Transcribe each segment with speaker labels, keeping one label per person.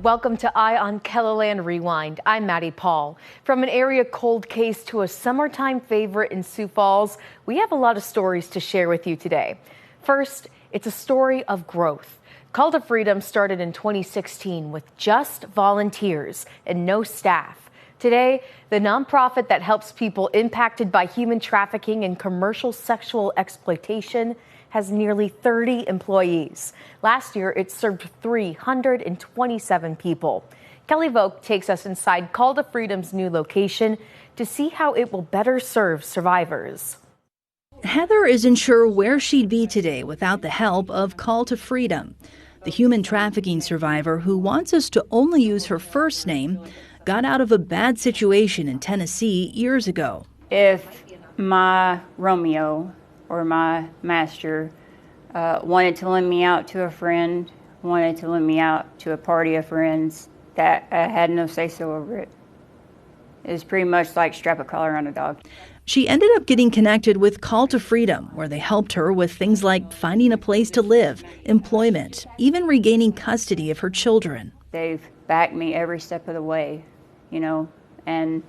Speaker 1: Welcome to Eye on KELOLAND Rewind. I'm Maddie Paul. From an area cold case to a summertime favorite in Sioux Falls, we have a lot of stories to share with you today. First, it's a story of growth. Call to Freedom started in 2016 with just volunteers and no staff. Today, the nonprofit that helps people impacted by human trafficking and commercial sexual exploitation has nearly 30 employees. Last year, it served 327 people. Kelly Volk takes us inside Call to Freedom's new location to see how it will better serve survivors.
Speaker 2: Heather isn't sure where she'd be today without the help of Call to Freedom. The human trafficking survivor, who wants us to only use her first name, got out of a bad situation in Tennessee years ago.
Speaker 3: If my Romeo or my master wanted to lend me out to a friend, wanted to lend me out to a party of friends, that I had no say-so over it. It was pretty much like strap a collar on a dog.
Speaker 2: She ended up getting connected with Call to Freedom, where they helped her with things like finding a place to live, employment, even regaining custody of her children.
Speaker 3: They've backed me every step of the way, and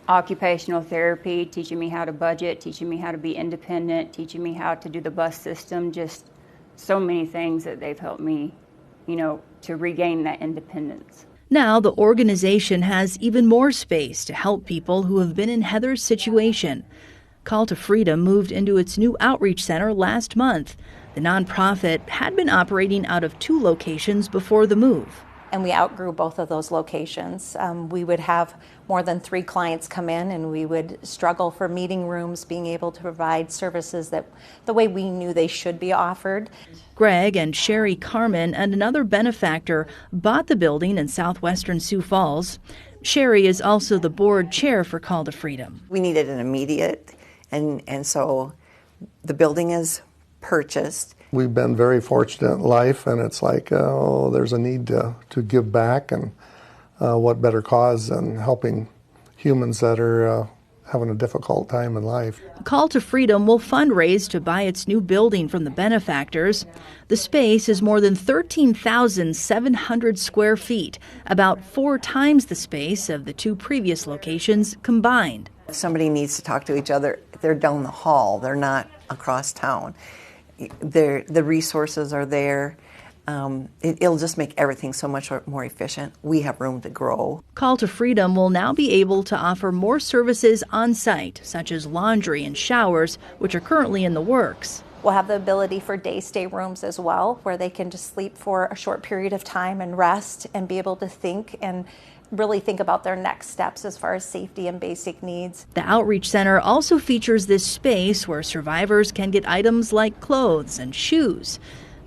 Speaker 3: occupational therapy, teaching me how to budget, teaching me how to be independent, teaching me how to do the bus system, just so many things that they've helped me, to regain that independence.
Speaker 2: Now the organization has even more space to help people who have been in Heather's situation. Call to Freedom moved into its new outreach center last month. The nonprofit had been operating out of 2 locations before the move.
Speaker 4: And we outgrew both of those locations. We would have more than 3 clients come in, and we would struggle for meeting rooms, being able to provide services that the way we knew they should be offered.
Speaker 2: Greg and Sherry Carmen and another benefactor bought the building in southwestern Sioux Falls. Sherry is also the board chair for Call to Freedom.
Speaker 5: We needed an immediate, and so the building is purchased.
Speaker 6: We've been very fortunate in life, and it's like, there's a need to give back, and what better cause than helping humans that are having a difficult time in life.
Speaker 2: Call to Freedom will fundraise to buy its new building from the benefactors. The space is more than 13,700 square feet, about 4 times the space of the 2 previous locations combined.
Speaker 5: If somebody needs to talk to each other, they're down the hall, they're not across town. The resources are there. It'll just make everything so much more efficient. We have room to grow.
Speaker 2: Call to Freedom will now be able to offer more services on site, such as laundry and showers, which are currently in the works.
Speaker 4: We'll have the ability for day stay rooms as well, where they can just sleep for a short period of time and rest and be able to think and really think about their next steps as far as safety and basic needs.
Speaker 2: The Outreach Center also features this space where survivors can get items like clothes and shoes.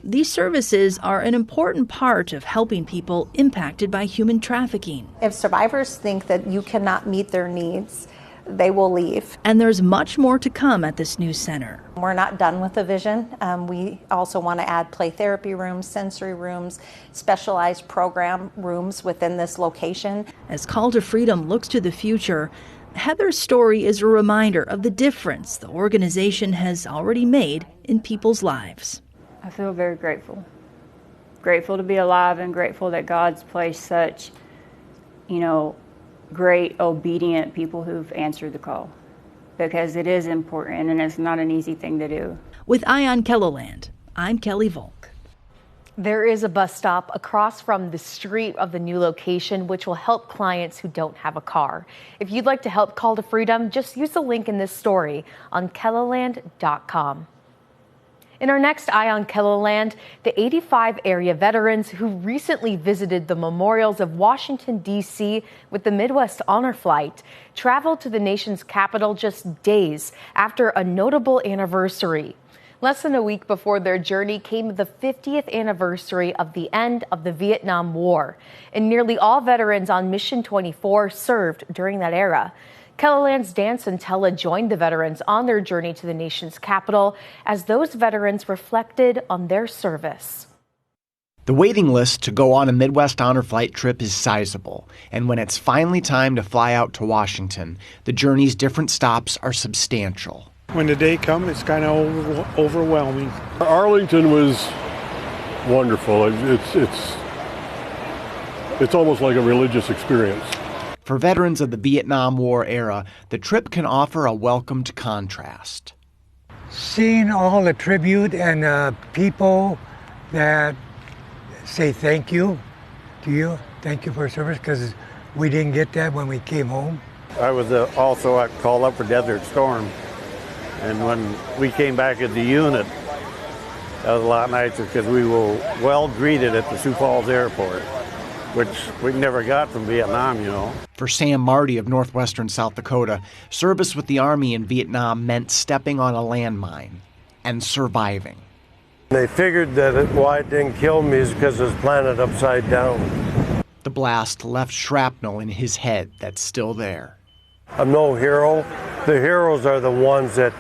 Speaker 2: These services are an important part of helping people impacted by human trafficking.
Speaker 4: If survivors think that you cannot meet their needs, they will leave.
Speaker 2: And there's much more to come at this new center.
Speaker 4: We're not done with the vision. We also want to add play therapy rooms, sensory rooms, specialized program rooms within this location.
Speaker 2: As Call to Freedom looks to the future, Heather's story is a reminder of the difference the organization has already made in people's lives.
Speaker 3: I feel very grateful. Grateful to be alive and grateful that God's placed such, great, obedient people who've answered the call, because it is important and it's not an easy thing to do.
Speaker 2: With Eye on KELOLAND, I'm Kelly Volk.
Speaker 1: There is a bus stop across from the street of the new location, which will help clients who don't have a car. If you'd like to help Call to Freedom, just use the link in this story on KELOLAND.com. In our next Eye on KELOLAND, the 85 area veterans who recently visited the memorials of Washington, D.C. with the Midwest Honor Flight traveled to the nation's capital just days after a notable anniversary. Less than a week before their journey came the 50th anniversary of the end of the Vietnam War, and nearly all veterans on Mission 24 served during that era. KELOLAND's Dan Santella joined the veterans on their journey to the nation's capital as those veterans reflected on their service.
Speaker 7: The waiting list to go on a Midwest Honor Flight trip is sizable, and when it's finally time to fly out to Washington, the journey's different stops are substantial.
Speaker 8: When the day comes, it's kind of overwhelming.
Speaker 9: Arlington was wonderful. It's It's almost like a religious experience.
Speaker 7: For veterans of the Vietnam War era, the trip can offer a welcomed contrast.
Speaker 10: Seeing all the tribute and people that say thank you to you, thank you for service, because we didn't get that when we came home.
Speaker 11: I was also called up for Desert Storm, and when we came back as the unit, that was a lot nicer because we were well greeted at the Sioux Falls Airport, which we never got from Vietnam, you know.
Speaker 7: For Sam Marty of northwestern South Dakota, service with the Army in Vietnam meant stepping on a landmine and surviving.
Speaker 12: They figured that why it didn't kill me is because it was planted upside down.
Speaker 7: The blast left shrapnel in his head that's still there.
Speaker 12: I'm no hero. The heroes are the ones that,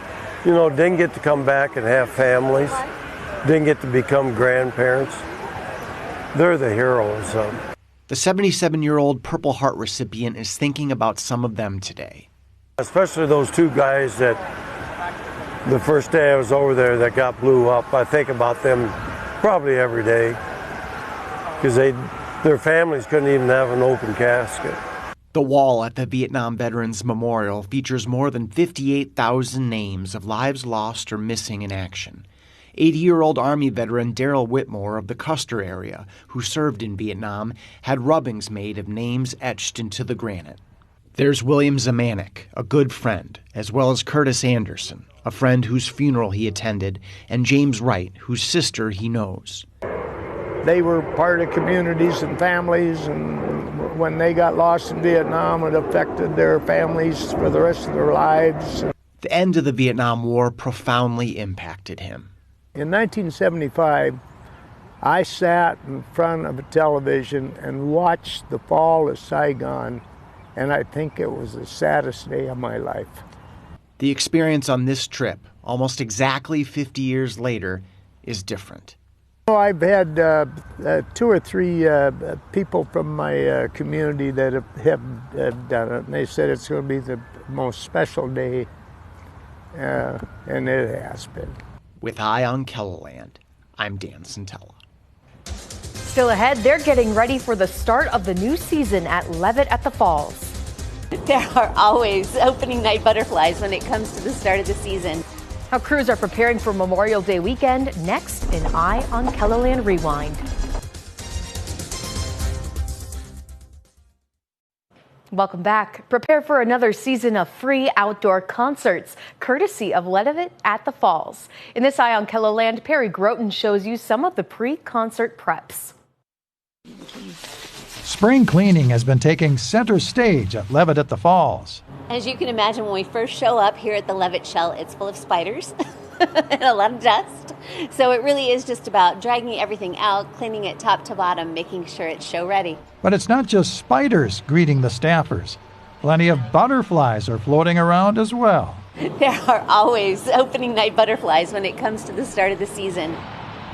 Speaker 12: didn't get to come back and have families, didn't get to become grandparents. They're the heroes.
Speaker 7: The 77-year-old Purple Heart recipient is thinking about some of them today.
Speaker 12: Especially those two guys that the first day I was over there that got blew up. I think about them probably every day because their families couldn't even have an open casket.
Speaker 7: The wall at the Vietnam Veterans Memorial features more than 58,000 names of lives lost or missing in action. 80-year-old Army veteran Daryl Whitmore of the Custer area, who served in Vietnam, had rubbings made of names etched into the granite. There's William Zamanek, a good friend, as well as Curtis Anderson, a friend whose funeral he attended, and James Wright, whose sister he knows.
Speaker 13: They were part of communities and families, and when they got lost in Vietnam, it affected their families for the rest of their lives.
Speaker 7: The end of the Vietnam War profoundly impacted him.
Speaker 13: In 1975, I sat in front of a television and watched the fall of Saigon, and I think it was the saddest day of my life.
Speaker 7: The experience on this trip, almost exactly 50 years later, is different.
Speaker 13: I've had 2 or 3 people from my community that have done it, and they said it's going to be the most special day, and it has been.
Speaker 7: With Eye on KELOLAND, I'm Dan Santella.
Speaker 1: Still ahead, they're getting ready for the start of the new season at Levit at the Falls.
Speaker 14: There are always opening night butterflies when it comes to the start of the season.
Speaker 1: How crews are preparing for Memorial Day weekend, next in Eye on KELOLAND Rewind. Welcome back. Prepare for another season of free outdoor concerts, courtesy of Levit at the Falls. In this Eye on KELOLAND, Perry Groten shows you some of the pre-concert preps.
Speaker 15: Spring cleaning has been taking center stage at Levit at the Falls.
Speaker 14: As you can imagine, when we first show up here at the Levit Shell, it's full of spiders and a lot of dust. So it really is just about dragging everything out, cleaning it top to bottom, making sure it's show ready.
Speaker 15: But it's not just spiders greeting the staffers. Plenty of butterflies are floating around as well.
Speaker 14: There are always opening night butterflies when it comes to the start of the season.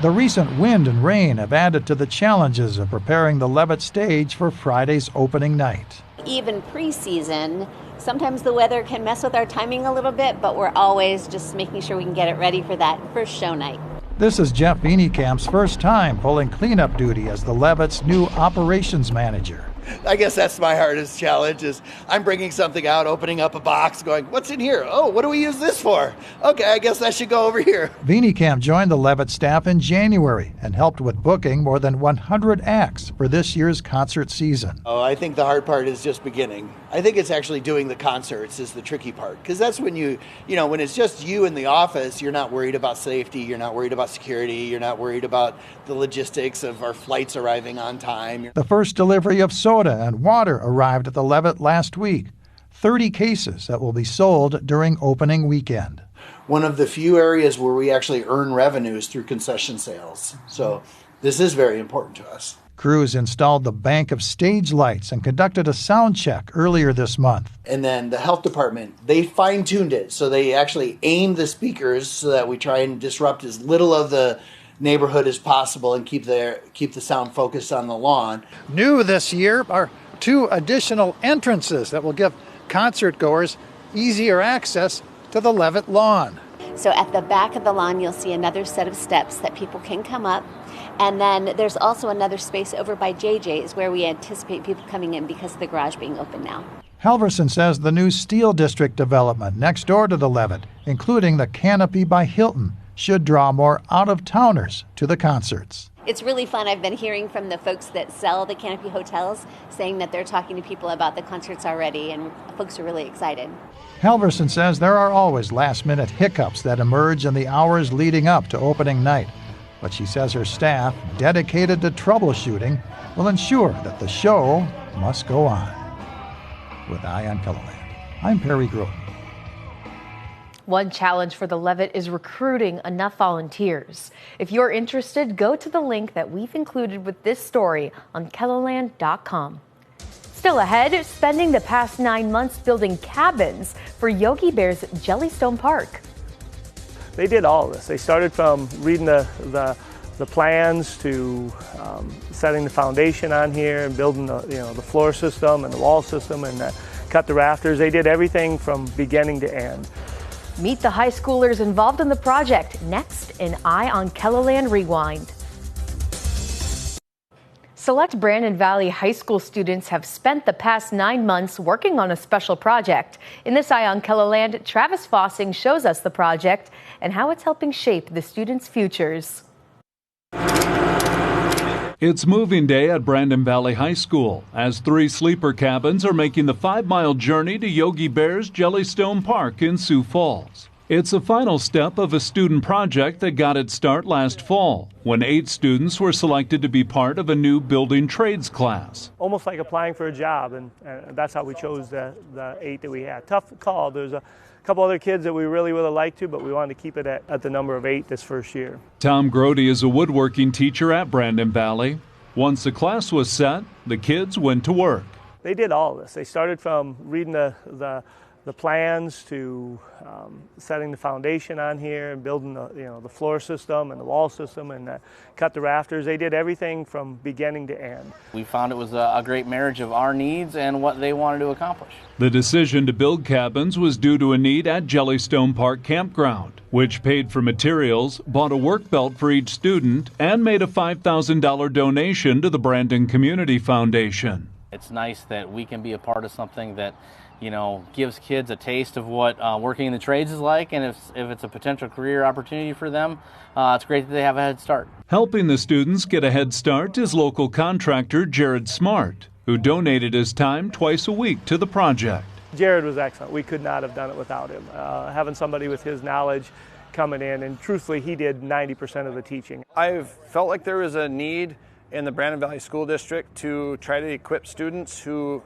Speaker 15: The recent wind and rain have added to the challenges of preparing the Levit stage for Friday's opening night.
Speaker 14: Even pre-season, sometimes the weather can mess with our timing a little bit, but we're always just making sure we can get it ready for that first show night.
Speaker 15: This is Jeff Vienekamp's first time pulling cleanup duty as the Levit's new operations manager.
Speaker 16: I guess that's my hardest challenge is I'm bringing something out, opening up a box, going, what's in here? Oh, what do we use this for? Okay, I guess that should go over here.
Speaker 15: Vienekamp joined the Levit staff in January and helped with booking more than 100 acts for this year's concert season.
Speaker 16: Oh, I think the hard part is just beginning. I think it's actually doing the concerts is the tricky part, because that's when when it's just you in the office, you're not worried about safety, you're not worried about security, you're not worried about the logistics of our flights arriving on time.
Speaker 15: The first delivery of soda and water arrived at the Levit last week. 30 cases that will be sold during opening weekend.
Speaker 16: One of the few areas where we actually earn revenues through concession sales. So this is very important to us.
Speaker 15: Crews installed the bank of stage lights and conducted a sound check earlier this month.
Speaker 16: And then the health department, they fine-tuned it. So they actually aimed the speakers so that we try and disrupt as little of the neighborhood as possible and keep the sound focused on the lawn.
Speaker 15: New this year are 2 additional entrances that will give concert goers easier access to the Levit lawn.
Speaker 14: So at the back of the lawn, you'll see another set of steps that people can come up. And then there's also another space over by JJ's where we anticipate people coming in because of the garage being open now.
Speaker 15: Halverson says the new Steel District development next door to the Levit, including the Canopy by Hilton, should draw more out-of-towners to the concerts.
Speaker 14: It's really fun. I've been hearing from the folks that sell the Canopy hotels saying that they're talking to people about the concerts already, and folks are really excited.
Speaker 15: Halverson says there are always last-minute hiccups that emerge in the hours leading up to opening night. But she says her staff, dedicated to troubleshooting, will ensure that the show must go on. With Eye on KELOLAND, I'm Perry Groten.
Speaker 1: One challenge for the Levit is recruiting enough volunteers. If you're interested, go to the link that we've included with this story on KELOLAND.com. Still ahead, spending the past 9 months building cabins for Yogi Bear's Jellystone Park.
Speaker 17: They did all of this. They started from reading the plans to setting the foundation on here and building the floor system and the wall system and cut the rafters. They did everything from beginning to end.
Speaker 1: Meet the high schoolers involved in the project next in Eye on KELOLAND Rewind. Select Brandon Valley High School students have spent the past 9 months working on a special project. In this Eye on KELOLAND, Travis Fossing shows us the project and how it's helping shape the students' futures.
Speaker 18: It's moving day at Brandon Valley High School as 3 sleeper cabins are making the 5-mile journey to Yogi Bear's Jellystone Park in Sioux Falls. It's a final step of a student project that got its start last fall when 8 students were selected to be part of a new building trades class.
Speaker 17: Almost like applying for a job, and that's how we chose the 8 that we had. Tough call. There's a couple other kids that we really would have liked to, but we wanted to keep it at the number of 8 this first year.
Speaker 18: Tom Grody is a woodworking teacher at Brandon Valley. Once the class was set, the kids went to work.
Speaker 17: They did all of this. They started from reading the plans to setting the foundation on here and building the floor system and the wall system and cut the rafters. They did everything from beginning to end.
Speaker 19: We found it was a great marriage of our needs and what they wanted to accomplish.
Speaker 18: The decision to build cabins was due to a need at Jellystone Park Campground, which paid for materials, bought a work belt for each student, and made a $5,000 donation to the Brandon Community Foundation.
Speaker 19: It's nice that we can be a part of something that gives kids a taste of what working in the trades is like, and if it's a potential career opportunity for them, it's great that they have a head start.
Speaker 18: Helping the students get a head start is local contractor Jared Smart, who donated his time twice a week to the project.
Speaker 17: Jared was excellent. We could not have done it without him. Having somebody with his knowledge coming in, and truthfully, he did 90% of the teaching.
Speaker 20: I've felt like there was a need in the Brandon Valley School District to try to equip students who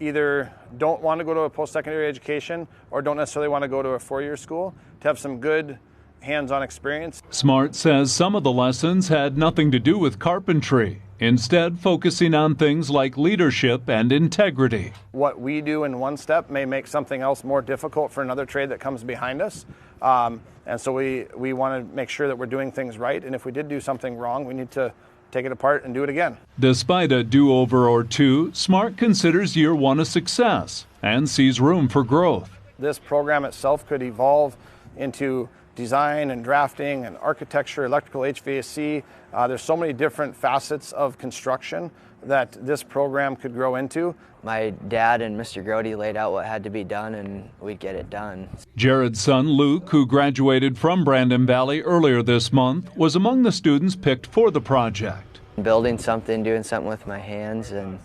Speaker 20: either don't want to go to a post-secondary education or don't necessarily want to go to a 4-year school, to have some good hands-on experience.
Speaker 18: Smart says some of the lessons had nothing to do with carpentry, instead focusing on things like leadership and integrity.
Speaker 20: What we do in one step may make something else more difficult for another trade that comes behind us. And so we want to make sure that we're doing things right, and if we did do something wrong, we need to take it apart and do it again.
Speaker 18: Despite a do-over or two, Smart considers year 1 a success and sees room for growth.
Speaker 20: This program itself could evolve into design and drafting and architecture, electrical, HVAC. There's so many different facets of construction that this program could grow into.
Speaker 21: My dad and Mr. Grody laid out what had to be done, and we'd get it done.
Speaker 18: Jared's son, Luke, who graduated from Brandon Valley earlier this month, was among the students picked for the project.
Speaker 21: Building something, doing something with my hands, and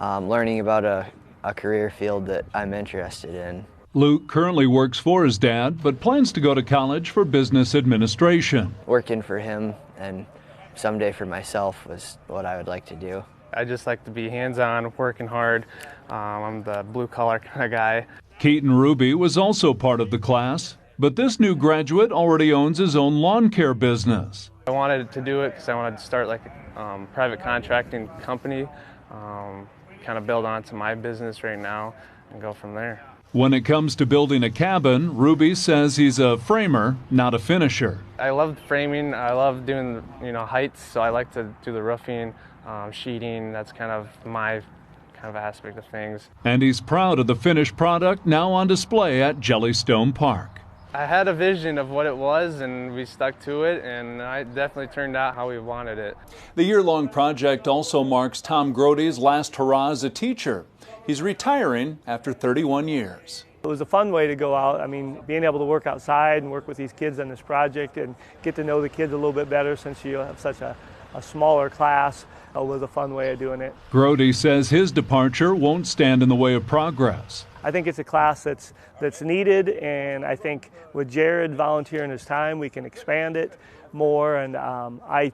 Speaker 21: learning about a career field that I'm interested in.
Speaker 18: Luke currently works for his dad, but plans to go to college for business administration.
Speaker 21: Working for him and someday for myself was what I would like to do.
Speaker 22: I just like to be hands-on, working hard. I'm the blue-collar kind of guy.
Speaker 18: Keaton Ruby was also part of the class, but this new graduate already owns his own lawn care business.
Speaker 22: I wanted to do it because I wanted to start like a private contracting company, kind of build onto my business right now and go from there.
Speaker 18: When it comes to building a cabin, Ruby says he's a framer, not a finisher.
Speaker 22: I love framing. I love doing heights, so I like to do the roofing, sheeting. That's kind of my aspect of things.
Speaker 18: And he's proud of the finished product now on display at Jellystone Park.
Speaker 22: I had a vision of what it was, and we stuck to it, and it definitely turned out how we wanted it.
Speaker 18: The year-long project also marks Tom Grody's last hurrah as a teacher. He's retiring after 31 years.
Speaker 17: It was a fun way to go out. I mean, being able to work outside and work with these kids on this project and get to know the kids a little bit better since you have such a smaller class was a fun way of doing it.
Speaker 18: Grody says his departure won't stand in the way of progress.
Speaker 17: I think it's a class that's needed, and I think with Jared volunteering his time, we can expand it more, and I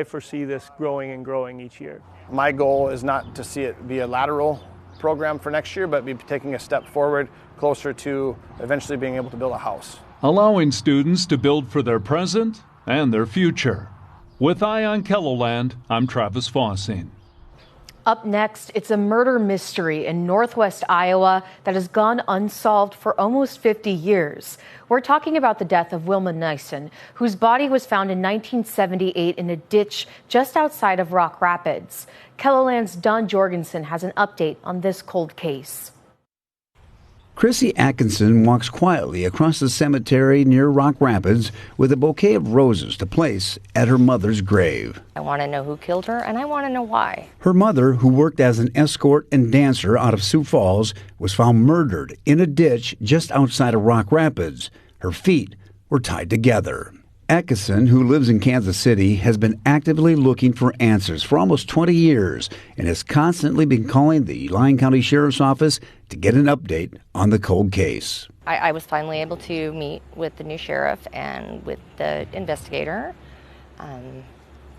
Speaker 17: foresee this growing and growing each year.
Speaker 20: My goal is not to see it be a lateral program for next year, but be taking a step forward closer to eventually being able to build a house.
Speaker 18: Allowing students to build for their present and their future. With Eye on KELOLAND, I'm Travis Fossing.
Speaker 1: Up next, it's a murder mystery in northwest Iowa that has gone unsolved for almost 50 years. We're talking about the death of Wilma Nyson, whose body was found in 1978 in a ditch just outside of Rock Rapids. KELOLAND's Don Jorgensen has an update on this cold case.
Speaker 5: Chrissy Atkinson walks quietly across the cemetery near Rock Rapids with a bouquet of roses to place at her mother's grave.
Speaker 6: I want to know who killed her, and I want to know why.
Speaker 5: Her mother, who worked as an escort and dancer out of Sioux Falls, was found murdered in a ditch just outside of Rock Rapids. Her feet were tied together. Atkinson, who lives in Kansas City, has been actively looking for answers for almost 20 years and has constantly been calling the Lyon County Sheriff's Office to get an update on the cold case.
Speaker 6: I was finally able to meet with the new sheriff and with the investigator.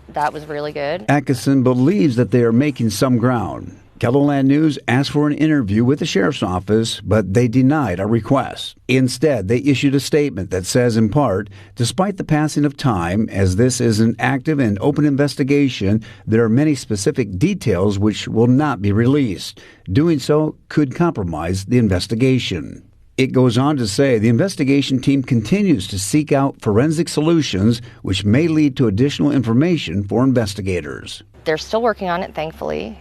Speaker 6: That was really good.
Speaker 5: Atkinson believes that they are making some ground. KELOLAND News asked for an interview with the sheriff's office, but they denied our request. Instead, they issued a statement that says, in part, despite the passing of time, as this is an active and open investigation, there are many specific details which will not be released. Doing so could compromise the investigation. It goes on to say the investigation team continues to seek out forensic solutions which may lead to additional information for investigators.
Speaker 6: They're still working on it, thankfully.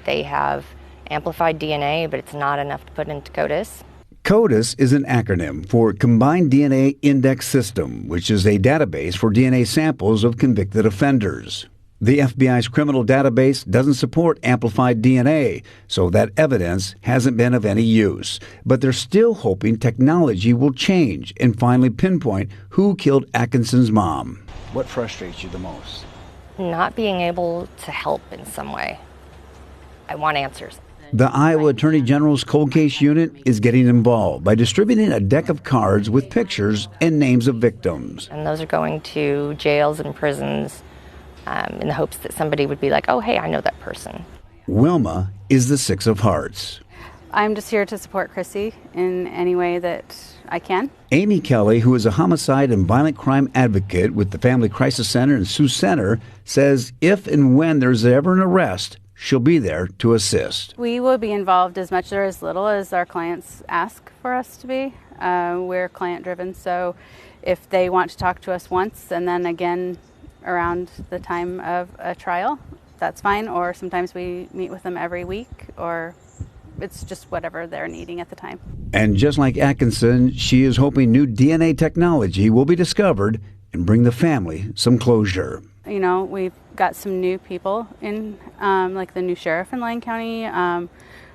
Speaker 6: They have amplified DNA, but it's not enough to put into CODIS.
Speaker 5: CODIS is an acronym for Combined DNA Index System, which is a database for DNA samples of convicted offenders. The FBI's criminal database doesn't support amplified DNA, so that evidence hasn't been of any use. But they're still hoping technology will change and finally pinpoint who killed Atkinson's mom.
Speaker 23: What frustrates you the most?
Speaker 6: Not being able to help in some way. I want answers.
Speaker 5: The Iowa Attorney General's Cold Case Unit is getting involved by distributing a deck of cards with pictures and names of victims.
Speaker 6: And those are going to jails and prisons in the hopes that somebody would be like, oh, hey, I know that person.
Speaker 5: Wilma is the Six of Hearts.
Speaker 24: I'm just here to support Chrissy in any way that I can.
Speaker 5: Amy Kelly, who is a homicide and violent crime advocate with the Family Crisis Center in Sioux Center, says if and when there's ever an arrest, she'll be there to assist.
Speaker 24: We will be involved as much or as little as our clients ask for us to be. We're client driven, so if they want to talk to us once and then again around the time of a trial, that's fine. Or sometimes we meet with them every week, or it's just whatever they're needing at the time.
Speaker 5: And just like Atkinson, she is hoping new DNA technology will be discovered and bring the family some closure.
Speaker 24: You know, we've got some new people in, like the new sheriff in Lyon County,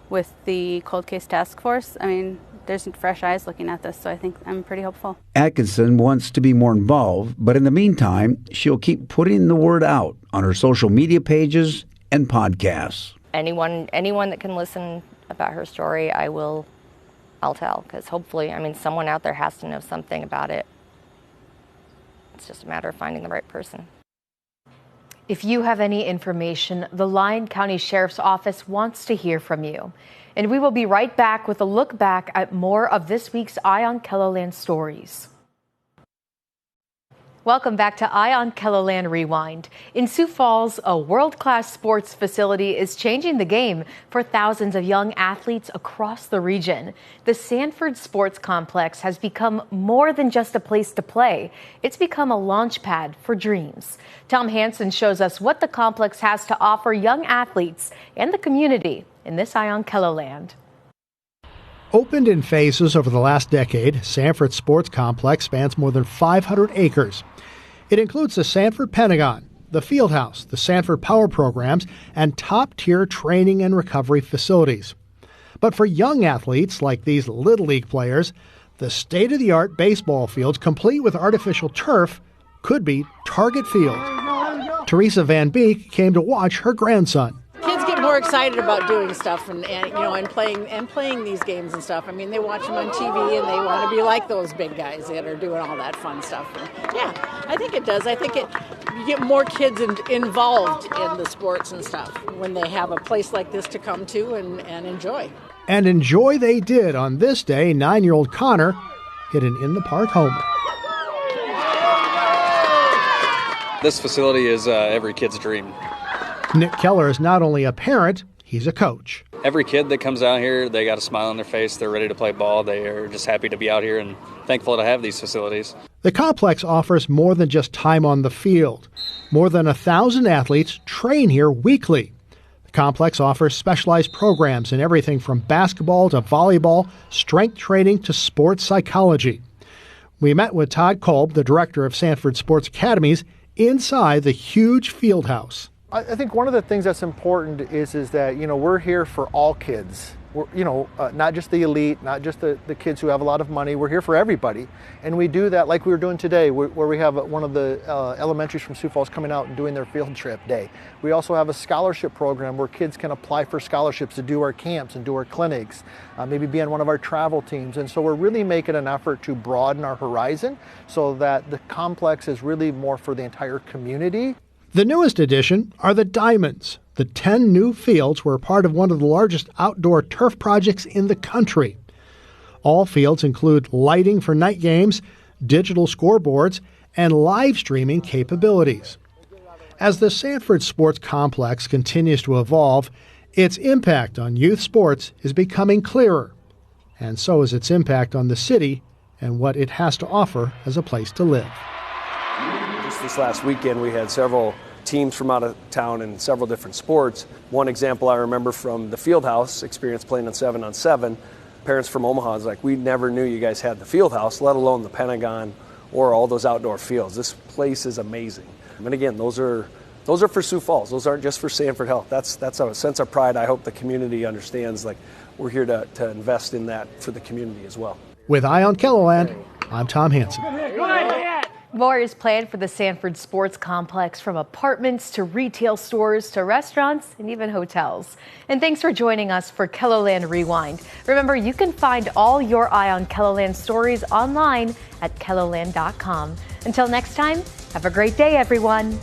Speaker 24: with the cold case task force. I mean, there's fresh eyes looking at this, so I think I'm pretty hopeful.
Speaker 5: Atkinson wants to be more involved, but in the meantime, she'll keep putting the word out on her social media pages and podcasts.
Speaker 6: Anyone that can listen about her story, I'll tell, because hopefully, I mean, someone out there has to know something about it. It's just a matter of finding the right person.
Speaker 1: If you have any information, the Lyon County Sheriff's Office wants to hear from you. And we will be right back with a look back at more of this week's Eye on KELOLAND stories. Welcome back to Eye on KELOLAND Rewind. In Sioux Falls, a world-class sports facility is changing the game for thousands of young athletes across the region. The Sanford Sports Complex has become more than just a place to play. It's become a launch pad for dreams. Tom Hansen shows us what the complex has to offer young athletes and the community in this Eye on KELOLAND.
Speaker 2: Opened in phases over the last decade, Sanford Sports Complex spans more than 500 acres. It includes the Sanford Pentagon, the Fieldhouse, the Sanford Power Programs, and top-tier training and recovery facilities. But for young athletes like these Little League players, the state-of-the-art baseball fields, complete with artificial turf, could be target field. Teresa Van Beek came to watch her grandson.
Speaker 3: Kids get more excited about doing stuff and playing these games and stuff. I mean, they watch them on TV and they want to be like those big guys that are doing all that fun stuff. And yeah, I think it does. I think you get more kids involved in the sports and stuff when they have a place like this to come to and enjoy.
Speaker 2: And enjoy they did on this day. 9-year-old Connor hit an in-the-park homer.
Speaker 4: This facility is every kid's dream.
Speaker 2: Nick Keller is not only a parent, he's a coach.
Speaker 4: Every kid that comes out here, they got a smile on their face. They're ready to play ball. They are just happy to be out here and thankful to have these facilities.
Speaker 2: The complex offers more than just time on the field. More than 1,000 athletes train here weekly. The complex offers specialized programs in everything from basketball to volleyball, strength training to sports psychology. We met with Todd Kolb, the director of Sanford Sports Academies, inside the huge field house.
Speaker 8: I think one of the things that's important is that, we're here for all kids. We're, not just the elite, not just the kids who have a lot of money. We're here for everybody. And we do that like we were doing today, where we have one of the elementaries from Sioux Falls coming out and doing their field trip day. We also have a scholarship program where kids can apply for scholarships to do our camps and do our clinics, maybe be on one of our travel teams. And so we're really making an effort to broaden our horizon so that the complex is really more for the entire community.
Speaker 2: The newest addition are the Diamonds. The 10 new fields were part of one of the largest outdoor turf projects in the country. All fields include lighting for night games, digital scoreboards, and live streaming capabilities. As the Sanford Sports Complex continues to evolve, its impact on youth sports is becoming clearer, and so is its impact on the city and what it has to offer as a place to live.
Speaker 25: Just this last weekend, we had several teams from out of town in several different sports. One example I remember from the Fieldhouse experience playing on 7-on-7, parents from Omaha was like, we never knew you guys had the Fieldhouse, let alone the Pentagon or all those outdoor fields. This place is amazing. And again, those are for Sioux Falls. Those aren't just for Sanford Health. That's a sense of pride I hope the community understands. Like, we're here to invest in that for the community as well.
Speaker 2: With Eye on KELOLAND, I'm Tom Hansen.
Speaker 1: More is planned for the Sanford Sports Complex, from apartments to retail stores to restaurants and even hotels. And thanks for joining us for KELOLAND Rewind. Remember, you can find all your Eye on KELOLAND stories online at KELOLAND.com. Until next time, have a great day, everyone.